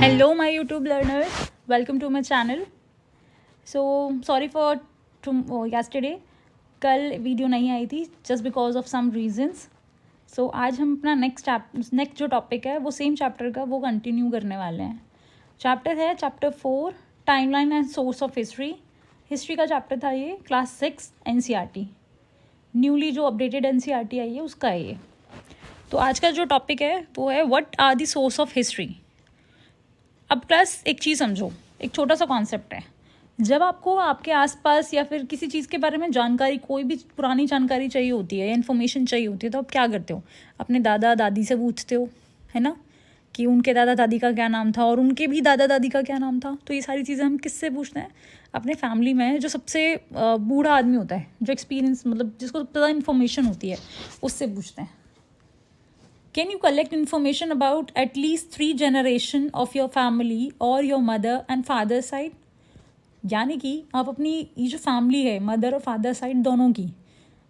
Hello, my YouTube learners. Welcome to my channel. So sorry for yesterday. कल video नहीं आई थी just because of some reasons. So आज हम अपना next जो टॉपिक है वो सेम चैप्टर का वो कंटिन्यू करने वाले हैं. चैप्टर है chapter 4 timeline and source of history. History का चैप्टर था ये, क्लास 6 NCERT. न्यूली जो अपडेटेड NCERT आई है उसका है ये. तो आज का जो टॉपिक है वो है what are the source of history. अब प्लस एक चीज़ समझो, एक छोटा सा कॉन्सेप्ट है. जब आपको आपके आसपास या फिर किसी चीज़ के बारे में जानकारी, कोई भी पुरानी जानकारी चाहिए होती है या इन्फॉर्मेशन चाहिए होती है, तो आप क्या करते हो? अपने दादा दादी से पूछते हो, है ना, कि उनके दादा दादी का क्या नाम था और उनके भी दादा दादी का क्या नाम था. तो ये सारी चीज़ें हम किससे पूछते हैं? अपने फैमिली में जो सबसे बूढ़ा आदमी होता है, जो एक्सपीरियंस मतलब जिसको सबसे ज़्यादा इन्फॉर्मेशन होती है, उससे पूछते हैं. Can you collect information about at least 3 generation of your family or your mother and father side? यानी कि आप अपनी ये जो फैमिली है, मदर और फादर साइड दोनों की,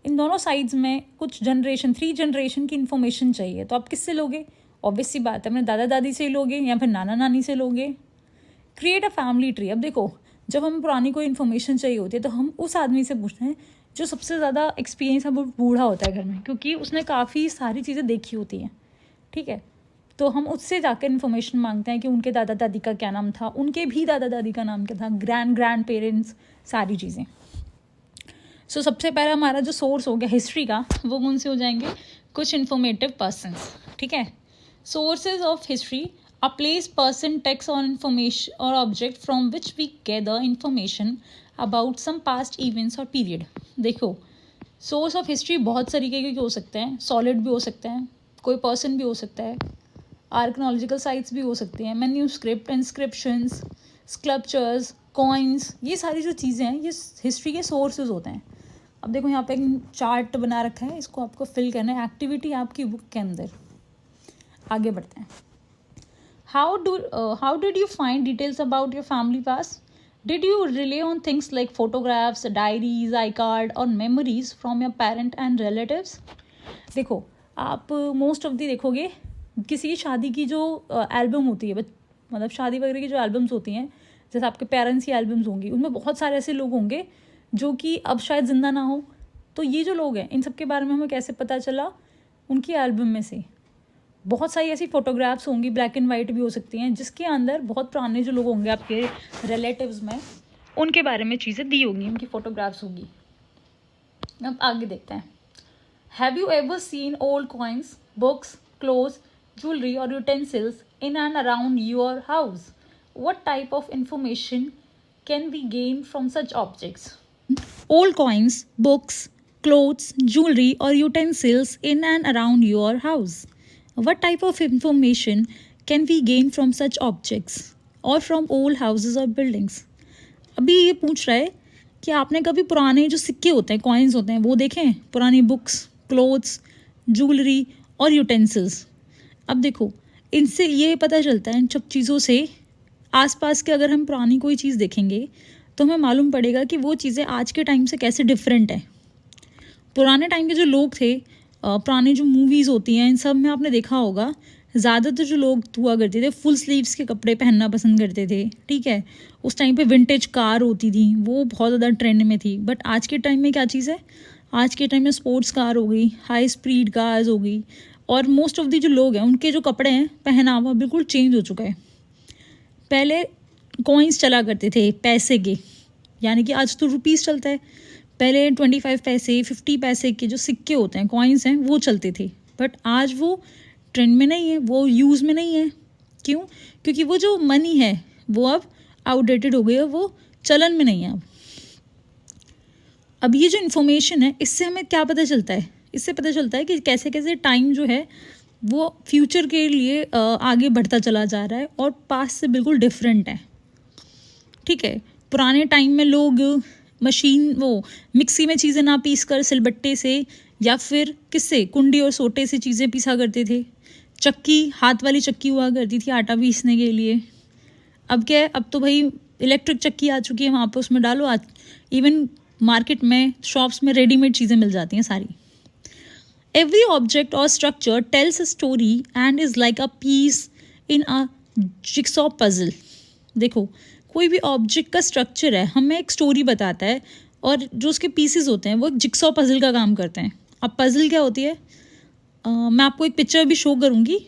इन दोनों साइड्स में कुछ जनरेशन, 3 जनरेशन की इन्फॉर्मेशन चाहिए. तो आप किससे लोगे? ऑब्वियस सी बात है, अपने दादा दादी से ही लोगे या फिर नाना नानी से लोगे. Create a family tree. अब देखो, जब हम पुरानी कोई इन्फॉर्मेशन चाहिए होती है तो हम उस आदमी से पूछते हैं जो सबसे ज़्यादा एक्सपीरियंस है, वो बूढ़ा होता है घर में, क्योंकि उसने काफ़ी सारी चीज़ें देखी होती हैं. ठीक है, तो हम उससे जाकर इन्फॉर्मेशन मांगते हैं कि उनके दादा दादी का क्या नाम था, उनके भी दादा दादी का नाम क्या था, ग्रैंड पेरेंट्स, सारी चीज़ें. सो सबसे पहला हमारा जो सोर्स हो गया हिस्ट्री का, वो कौन से हो जाएंगे? कुछ इन्फॉर्मेटिव पर्सनस. ठीक है, sources of history, a place, person, text और इन्फॉर्मेशन और object from which we gather information about some past events और पीरियड. देखो, सोर्स ऑफ हिस्ट्री बहुत तरीके के हो सकते हैं. सॉलिड भी हो सकते हैं, कोई पर्सन भी हो सकता है, आर्कनोलॉजिकल साइट्स भी हो सकती हैं, मैन्यूस्क्रिप्ट, इंस्क्रिप्शंस, स्कल्पचर्स, कॉइन्स, ये सारी जो चीज़ें हैं ये हिस्ट्री के सोर्सेज होते हैं. अब देखो, यहाँ पे एक चार्ट बना रखा है, इसको आपको फिल करना है, एक्टिविटी आपकी बुक के अंदर. आगे बढ़ते हैं. How did you find details about your family past? Did you rely on things like photographs, diaries, I card और memories from your parent and relatives? देखो, आप मोस्ट ऑफ दी देखोगे किसी की शादी की जो एल्बम होती है, मतलब शादी वगैरह की जो एल्बम्स होती हैं, जैसे आपके पेरेंट्स की एल्बम्स होंगी, उनमें बहुत सारे ऐसे लोग होंगे जो कि अब शायद ज़िंदा ना हो. तो ये जो लोग हैं, इन सब के बारे में हमें कैसे पता चला? उनकी एल्बम में से. बहुत सारी ऐसी फ़ोटोग्राफ्स होंगी, ब्लैक एंड वाइट भी हो सकती हैं, जिसके अंदर बहुत पुराने जो लोग होंगे आपके रिलेटिव्स में, उनके बारे में चीज़ें दी होंगी, उनकी फ़ोटोग्राफ्स होगी. अब आगे देखते हैं. Have you ever seen old coins, books, clothes, jewelry or utensils in and around your house? What type of information can we gain from such objects? Old coins, books, clothes, jewelry or utensils in and around your house. What type of information can we gain from such objects or from old houses or buildings? अभी ये पूछ रहा है कि आपने कभी पुराने जो सिक्के होते हैं, कॉइन्स होते हैं, वो देखें? पुरानी बुक्स, क्लोथ्स, ज्वेलरी और यूटेंसिल्स. अब देखो, इनसे ये पता चलता है, इन सब चीज़ों से आसपास के अगर हम पुरानी कोई चीज़ देखेंगे तो हमें मालूम पड़ेगा कि वो चीज़ें आज के टाइम से कैसे डिफरेंट है. पुराने टाइम के जो लोग थे, पुरानी जो मूवीज़ होती हैं, इन सब में आपने देखा होगा, ज़्यादातर जो लोग हुआ करते थे फुल स्लीव्स के कपड़े पहनना पसंद करते थे. ठीक है, उस टाइम पे विंटेज कार होती थी, वो बहुत ज़्यादा ट्रेंड में थी. बट आज के टाइम में क्या चीज़ है? आज के टाइम में स्पोर्ट्स कार हो गई, हाई स्पीड कार्स हो गई, और मोस्ट ऑफ दी जो लोग हैं उनके जो कपड़े हैं, पहनावा बिल्कुल चेंज हो चुका है. पहले कॉइन्स चला करते थे पैसे के, यानी कि आज तो रुपीज़ चलता है. पहले 25 पैसे, 50 पैसे के जो सिक्के होते हैं, कॉइन्स हैं, वो चलते थे. बट आज वो ट्रेंड में नहीं है, वो यूज़ में नहीं है. क्यों? क्योंकि वो जो मनी है वो अब आउटडेटेड हो गई है, वो चलन में नहीं है अब. अब ये जो इन्फॉर्मेशन है, इससे हमें क्या पता चलता है? इससे पता चलता है कि कैसे कैसे टाइम जो है वो फ्यूचर के लिए आगे बढ़ता चला जा रहा है और पास्ट से बिल्कुल डिफरेंट है. ठीक है, पुराने टाइम में लोग मशीन, वो मिक्सी में चीज़ें ना पीस कर सिलबट्टे से या फिर किससे, कुंडी और सोटे से चीज़ें पीसा करते थे. चक्की, हाथ वाली चक्की हुआ करती थी आटा पीसने के लिए. अब क्या है? अब तो भाई इलेक्ट्रिक चक्की आ चुकी है, वहाँ पर उसमें डालो, आज इवन मार्केट में, शॉप्स में रेडीमेड चीज़ें मिल जाती हैं सारी. एवरी ऑब्जेक्ट और structure tells a story and is like a piece in a jigsaw puzzle. देखो, कोई भी ऑब्जेक्ट का स्ट्रक्चर है हमें एक स्टोरी बताता है, और जो उसके पीसेस होते हैं वो एक जिक्सॉ पजल का काम करते हैं। अब पजल क्या होती है, मैं आपको एक पिक्चर भी शो करूँगी,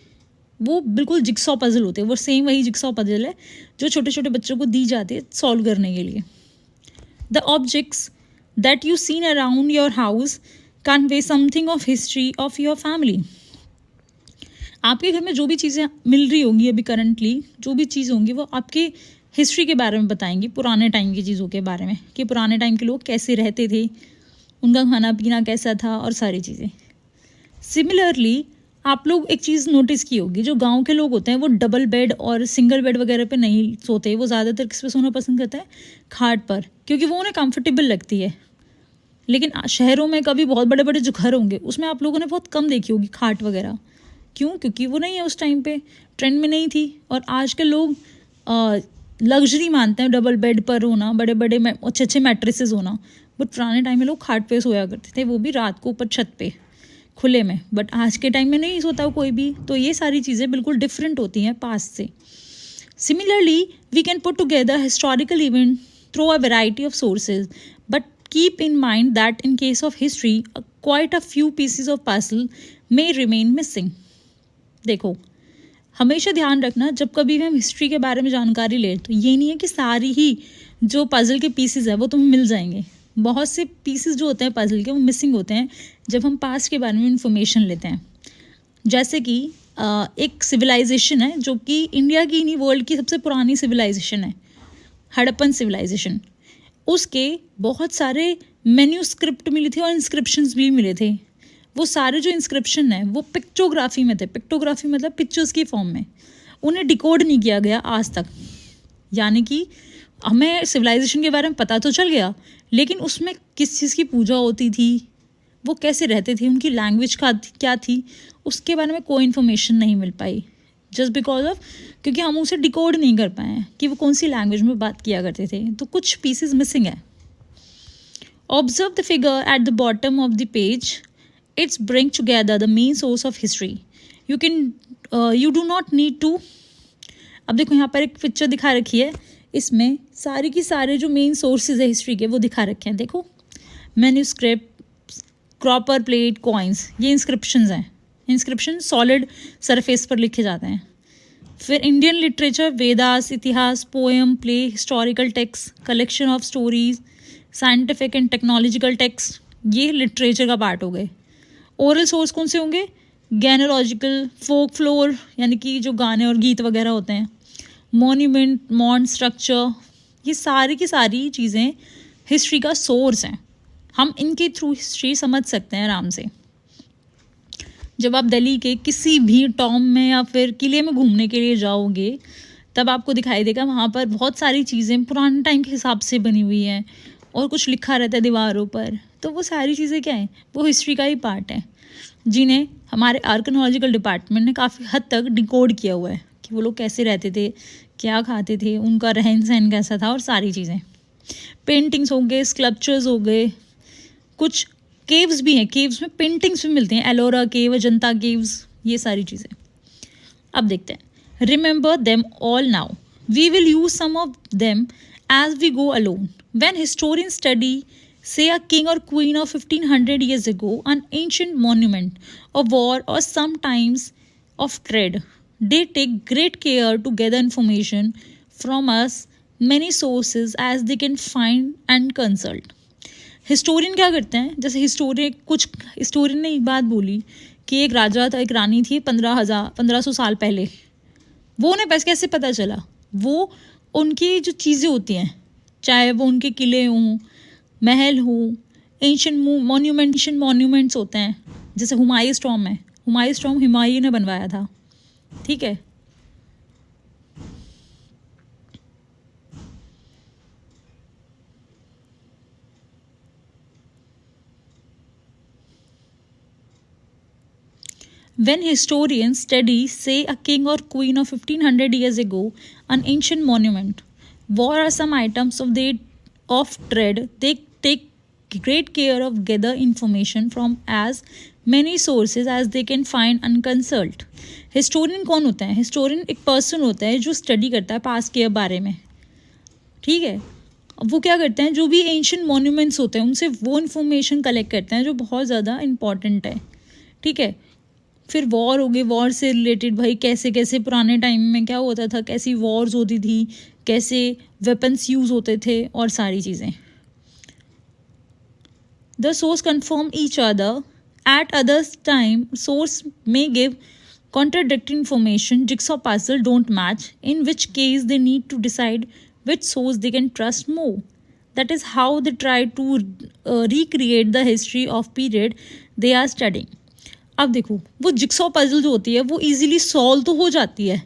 वो बिल्कुल जिक्सॉ पजल होते हैं, वो सेम वही जिक्सॉ पजल है जो छोटे छोटे बच्चों को दी जाती है सॉल्व करने के लिए। The objects that you seen around your house convey something of history of your family. आपके घर में जो भी चीज़ें मिल रही होंगी अभी करंटली, जो भी चीज़ होंगी वो आपके हिस्ट्री के बारे में बताएंगी, पुराने टाइम की चीज़ों के बारे में, कि पुराने टाइम के लोग कैसे रहते थे, उनका खाना पीना कैसा था और सारी चीज़ें। सिमिलरली आप लोग एक चीज़ नोटिस की होगी, जो गांव के लोग होते हैं वो डबल बेड और सिंगल बेड वगैरह पे नहीं सोते, वो ज़्यादातर किस पे सोना पसंद करते हैं, खाट पर, क्योंकि वो उन्हें कंफर्टेबल लगती है। लेकिन शहरों में कभी बहुत बड़े बड़े जो घर होंगे उसमें आप लोगों ने बहुत कम देखी होगी खाट वगैरह। क्यों? क्योंकि वो नहीं है, उस टाइम पे ट्रेंड में नहीं थी। और आज के लोग लग्जरी मानते हैं डबल बेड पर होना, बड़े बड़े अच्छे अच्छे मैट्रेसेस होना, बट पुराने टाइम में लोग खाट पे सोया करते थे, वो भी रात को ऊपर छत पे खुले में। बट आज के टाइम में नहीं सोता कोई भी। तो ये सारी चीज़ें बिल्कुल डिफरेंट होती हैं पास्ट से। Similarly we can put together historical event through a variety of sources, but keep in mind that in case of history quite a few pieces of puzzle may remain missing। देखो, हमेशा ध्यान रखना जब कभी भी हम history के बारे में जानकारी लें तो ये नहीं है कि सारी ही जो पजल के पीसेस है वो तुम्हें मिल जाएंगे। बहुत से पीसेस जो होते हैं पजल के वो मिसिंग होते हैं जब हम पास्ट के बारे में इंफॉर्मेशन लेते हैं। जैसे कि एक सिविलाइजेशन है जो कि इंडिया की नहीं वर्ल्ड की सबसे पुरानी सिविलाइजेशन है, हड़प्पन सिविलाइजेशन। उसके बहुत सारे मैन्यूस्क्रिप्ट मिली थी और इंस्क्रिप्शंस भी मिले थे। वो सारे जो इंस्क्रिप्शन है वो पिक्टोग्राफी में थे। पिक्टोग्राफी मतलब पिक्चर्स की फॉर्म में, उन्हें डिकोड नहीं किया गया आज तक। यानी कि हमें सिविलाइजेशन के बारे में पता तो चल गया, लेकिन उसमें किस चीज़ की पूजा होती थी, वो कैसे रहते थे, उनकी लैंग्वेज क्या थी, उसके बारे में कोई इन्फॉर्मेशन नहीं मिल पाई। जस्ट बिकॉज ऑफ क्योंकि हम उसे डिकोड नहीं कर पाए हैं कि वो कौन सी लैंग्वेज में बात किया करते थे, तो कुछ पीसेस मिसिंग है। Observe the figure at the bottom of the page, it's bring together the main source of history. You do not need to. अब देखो यहाँ पर एक पिक्चर दिखा रखी है, इसमें सारी की सारे जो मेन सोर्सेज है हिस्ट्री के वो दिखा रखे हैं। देखो, मैन्यूस्क्रिप्ट, कॉपर प्लेट, कॉइन्स, ये इंस्क्रिप्शंस हैं। इंस्क्रिप्शन सॉलिड सरफेस पर लिखे जाते हैं। फिर इंडियन लिटरेचर, वेदास, इतिहास, poem, play, historical text, collection of stories, scientific and technological text, ये लिटरेचर का पार्ट हो गए। ओरल सोर्स कौन से होंगे? गैनोलॉजिकल, फोक फ्लोर यानी कि जो गाने और गीत वगैरह होते हैं, मॉन्यूमेंट, मॉन्ट स्ट्रक्चर, ये सारी की सारी चीज़ें हिस्ट्री का सोर्स हैं। हम इनके थ्रू हिस्ट्री समझ सकते हैं आराम से। जब आप दिल्ली के किसी भी टॉम में या फिर किले में घूमने के लिए जाओगे तब आपको दिखाई देगा वहाँ पर बहुत सारी चीज़ें पुराने टाइम के हिसाब से बनी हुई हैं और कुछ लिखा रहता है दीवारों पर। तो वो सारी चीज़ें क्या हैं? वो हिस्ट्री का ही पार्ट है, जिन्हें हमारे आर्कियोलॉजिकल डिपार्टमेंट ने काफ़ी हद तक डिकोड किया हुआ है कि वो लोग कैसे रहते थे, क्या खाते थे, उनका रहन सहन कैसा था और सारी चीज़ें। पेंटिंग्स हो गए, स्कल्पचर्स हो गए, कुछ केव्स भी हैं, केव्स में पेंटिंग्स भी मिलती हैं, एलोरा केव, अजंता केव्स, ये सारी चीज़ें। अब देखते हैं। Remember them all now, we will use some of them as we go along. When historian study say a king or queen of 1500 years ago, an ancient monument of war or sometimes of trade, they take great care to gather information from us many sources as they can find and consult। Historian क्या करते हैं? जैसे historian ने एक बात बोली कि एक राजा था, एक रानी थी 1500 साल पहले। वो उन्हें बस कैसे पता चला? वो उनकी जो चीज़ें होती हैं, चाहे वो उनके किले हों, महल हो, एंशियंट मॉन्यूमेंट्स होते हैं, जैसे हुमायूंस टॉम्ब है, हुमायूंस टॉम्ब हुमायूं ने बनवाया था, ठीक है। When historians study, say, a king or queen of 1500 years ago, an ancient monument, war or some items of trade, they take great care of gather information from as many sources as they can find and consult. Historian कौन होता है? Historian एक person होता है जो study करता है past के बारे में, ठीक है. अब वो क्या करते हैं, जो भी एंशियंट मॉन्यूमेंट्स होते हैं उनसे वो इन्फॉर्मेशन कलेक्ट करते हैं जो बहुत ज़्यादा इंपॉर्टेंट है, ठीक है. फिर वॉर हो गई, वॉर से रिलेटेड भाई कैसे कैसे पुराने टाइम में क्या होता था, कैसी वॉर्स होती थी, कैसे वेपन्स यूज़ होते थे और सारी चीज़ें. The source confirm each other at others time. Source में give contradicting information, jigsaw puzzle don't match, in which case they need to decide which source they can trust more. That is how they try to recreate the history of period they are studying. अब देखो, वो jigsaw puzzle जो होती है वो easily solve तो हो जाती है,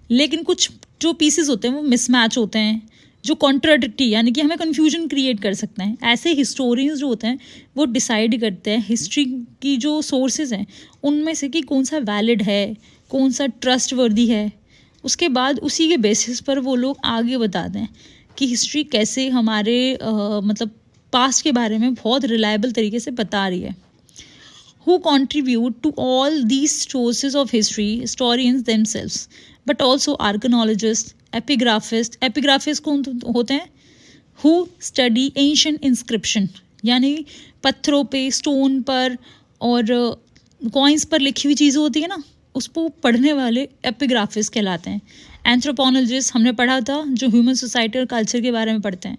लेकिन कुछ जो पीसेस होते हैं वो मिसमैच होते हैं, जो कॉन्ट्राडिक्टी यानी कि हमें कन्फ्यूजन क्रिएट कर सकते हैं. ऐसे हिस्टोरियंस जो होते हैं वो डिसाइड करते हैं हिस्ट्री की जो सोर्सेज हैं उनमें से कि कौन सा वैलिड है, कौन सा ट्रस्टवर्दी है. उसके बाद उसी के बेसिस पर वो लोग आगे बताते हैं कि हिस्ट्री कैसे हमारे मतलब पास्ट के बारे में बहुत रिलायबल तरीके से बता रही है. Who contribute to all these sources of history? Historians themselves, but also archaeologists, epigraphists. Epigraphists कौन होते हैं? Who study ancient inscription, यानी पत्थरों पे, स्टोन पर और कॉइन्स पर लिखी हुई चीज़ें होती है ना, उसको पढ़ने वाले एपिग्राफिस्ट कहलाते हैं. एंथ्रोपोलॉजिस्ट हमने पढ़ा था, जो ह्यूमन सोसाइटी और कल्चर के बारे में पढ़ते हैं.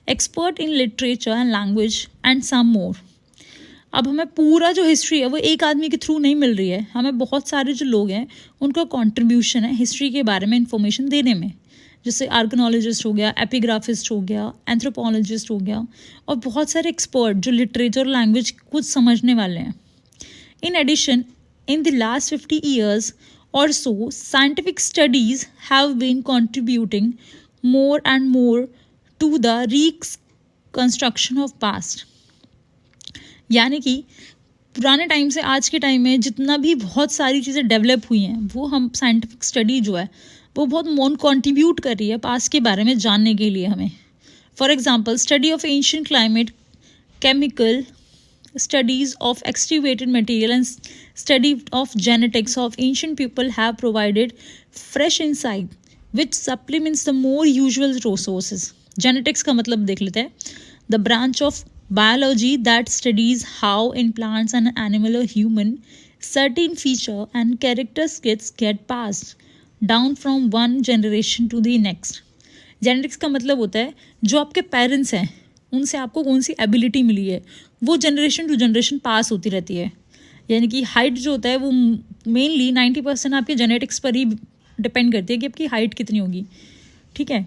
Expert in literature and language and some more. अब हमें पूरा जो हिस्ट्री है वो एक आदमी के थ्रू नहीं मिल रही है, हमें बहुत सारे जो लोग हैं उनका कंट्रीब्यूशन है हिस्ट्री के बारे में इंफॉर्मेशन देने में. जैसे आर्कियोलॉजिस्ट हो गया, एपिग्राफिस्ट हो गया, एंथ्रोपोलॉजिस्ट हो गया, और बहुत सारे एक्सपर्ट जो लिटरेचर लैंग्वेज कुछ समझने वाले हैं. In addition, in the last 50 years or so, scientific studies have been contributing more and more to the reconstruction of past. यानी कि पुराने टाइम से आज के टाइम में जितना भी बहुत सारी चीज़ें डेवलप हुई हैं वो हम साइंटिफिक स्टडी जो है वो बहुत मोन कॉन्ट्रीब्यूट कर रही है पास्ट के बारे में जानने के लिए हमें. For example, study of ancient climate, chemical studies of excavated material and study of genetics of ancient people have provided fresh insight which supplements the more usual resources. Genetics का मतलब देख लेते हैं. The branch of biology that studies how in plants and animal or human certain feature and characteristics get passed down from one generation to the next. Genetics का मतलब होता है जो आपके पेरेंट्स हैं उनसे आपको कौन सी एबिलिटी मिली है वो जनरेशन टू जनरेशन पास होती रहती है. यानी कि हाइट जो होता है वो मेनली 90% आपके जेनेटिक्स पर ही डिपेंड करती है कि आपकी हाइट कितनी होगी, ठीक है.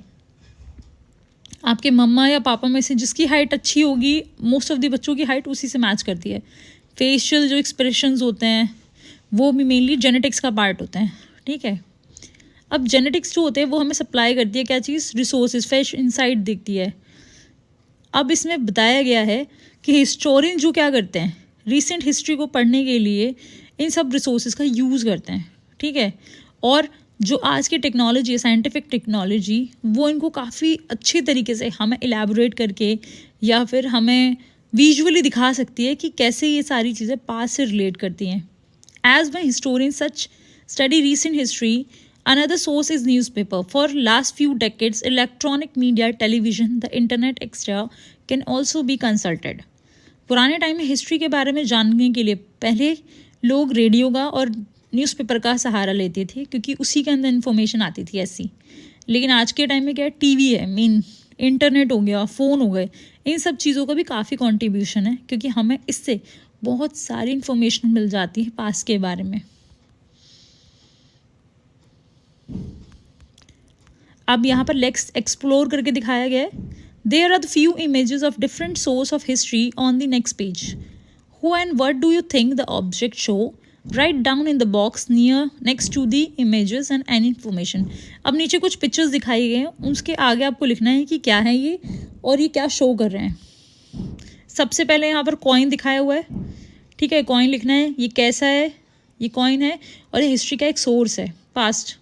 आपके मम्मा या पापा में से जिसकी हाइट अच्छी होगी, मोस्ट ऑफ द बच्चों की हाइट उसी से मैच करती है. फेशियल जो एक्सप्रेशंस होते हैं वो भी मेनली जेनेटिक्स का पार्ट होता है, ठीक है. अब जेनेटिक्स जो होते हैं वो हमें सप्लाई करती है क्या चीज़, रिसोर्सेज, फ्रेश इंसाइट देती है. अब इसमें बताया गया है कि हिस्टोरियन जो क्या करते हैं, रीसेंट हिस्ट्री को पढ़ने के लिए इन सब रिसोर्सेज का यूज़ करते हैं, ठीक है. और जो आज की टेक्नोलॉजी है, साइंटिफिक टेक्नोलॉजी, वो इनको काफ़ी अच्छी तरीके से हमें इलेबोरेट करके या फिर हमें विजुअली दिखा सकती है कि कैसे ये सारी चीज़ें पास से रिलेट करती हैं. As one historian such study recent history. Another source is newspaper. For last few decades, electronic media, television, the internet, etc. can also be consulted. पुराने टाइम में हिस्ट्री के बारे में जानने के लिए पहले लोग रेडियो का और न्यूज़पेपर का सहारा लेते थे क्योंकि उसी के अंदर इन्फॉर्मेशन आती थी ऐसी. लेकिन आज के टाइम में क्या है, टीवी है, मेन इंटरनेट हो गया, फ़ोन हो गए, इन सब चीज़ों का भी काफ़ी कंट्रीब्यूशन है क्योंकि हमें इससे बहुत सारी इन्फॉर्मेशन मिल जाती है पास्ट के बारे में. अब यहाँ पर लेक्स एक्सप्लोर करके दिखाया गया है. There are the few images of different source of history on the next page. Who and what do you think the object show? Right down in the box near next to the images and any information. अब नीचे कुछ pictures दिखाई गए हैं, उसके आगे आपको लिखना है कि क्या है ये और ये क्या शो कर रहे हैं. सबसे पहले यहाँ पर कॉइन दिखाया हुआ है, ठीक है. कॉइन लिखना है, ये कैसा है, ये कॉइन है और ये हिस्ट्री का एक सोर्स है पास्ट.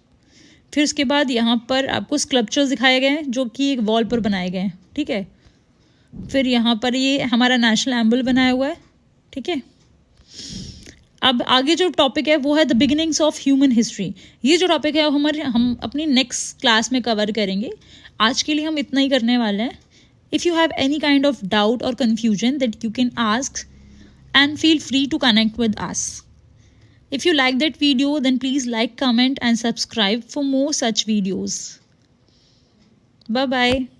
फिर उसके बाद यहाँ पर आपको स्कल्पचर्स दिखाए गए हैं जो कि एक वॉल पर बनाए गए हैं, ठीक है. फिर यहाँ पर ये हमारा नेशनल एम्बल बनाया हुआ है, ठीक है. अब आगे जो टॉपिक है वो है the beginnings of human history. ये जो टॉपिक है हम अपनी नेक्स्ट क्लास में कवर करेंगे। आज के लिए हम इतना ही करने वाले हैं। If you have any kind of doubt और confusion that you can ask and feel free to connect with us. If you like that video, then please like, comment and subscribe for more such videos. Bye bye.